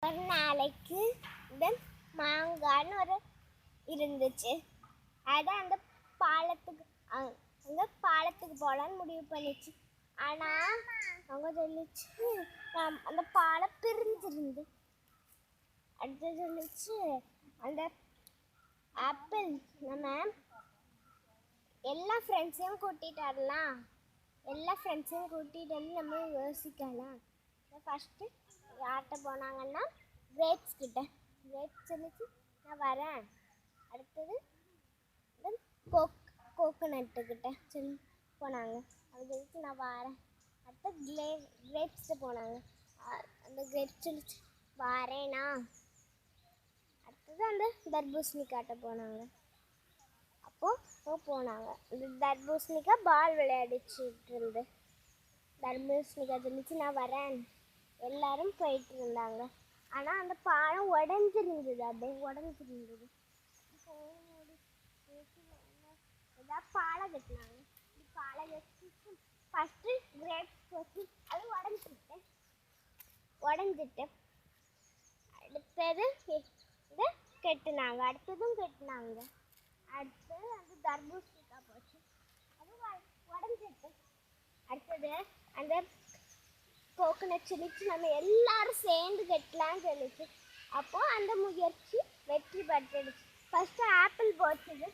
ஒரு நாளைக்கு இந்த மாங்கான்னு ஒரு இருந்துச்சு. அது அந்த பாலத்துக்கு போகலான்னு முடிவு பண்ணிச்சு. ஆனால் அவங்க சொல்லிச்சு அந்த பாலம் பிரிஞ்சிருந்து. அடுத்து சொல்லிச்சு அந்த ஆப்பிள் நம்ம எல்லா ஃப்ரெண்ட்ஸையும் கூட்டிகிட்டு வந்து நம்ம யோசிக்கலாம். ஃபஸ்ட்டு யார்கிட்ட போனாங்கன்னா கிரேப்ஸ் சொல்லிச்சு நான் வரேன். அடுத்தது கோகோனட்டுக்கிட்ட சொல்லி போனாங்க. அது சொல்லிச்சு நான் வரேன். அடுத்து கிரேப்ஸ்கிட்ட போனாங்க. அந்த கிரேப்ஸ் சொல்லிச்சு வரேனா. அடுத்தது அந்த தர்பூசணிக்காட்ட போனாங்க. அப்போது போனாங்க. இந்த தர்பூசணிக்கா பால் விளையாடிச்சுட்டு இருந்து. தர்பூசணிக்கா சொல்லிச்சு நான் வரேன். எல்லாரும் போயிட்டு இருந்தாங்க. ஆனால் அந்த பாலம் உடஞ்சிருந்தது. அப்படியே உடஞ்சிருந்தது. ஏதாவது பாலம் கட்டினாங்க. பாலம் கட்டி ஃபஸ்ட்டு கிரேப்ஸ் வச்சு அது உடஞ்சிட்டு அடுத்தது இதை கட்டினாங்க. அடுத்ததும் கட்டினாங்க. அடுத்தது அந்த தர்பூசணிக்காய் போச்சு. அது உடஞ்சிட்டு அடுத்தது அந்த கோகோனட் சொல்லிச்சு நம்ம எல்லாரும் சேர்ந்து கட்டலான்னு சொல்லிச்சு. அப்போது அந்த முயற்சி வெற்றி பெற்றுடுச்சு. ஃபஸ்ட்டு ஆப்பிள் போச்சுது.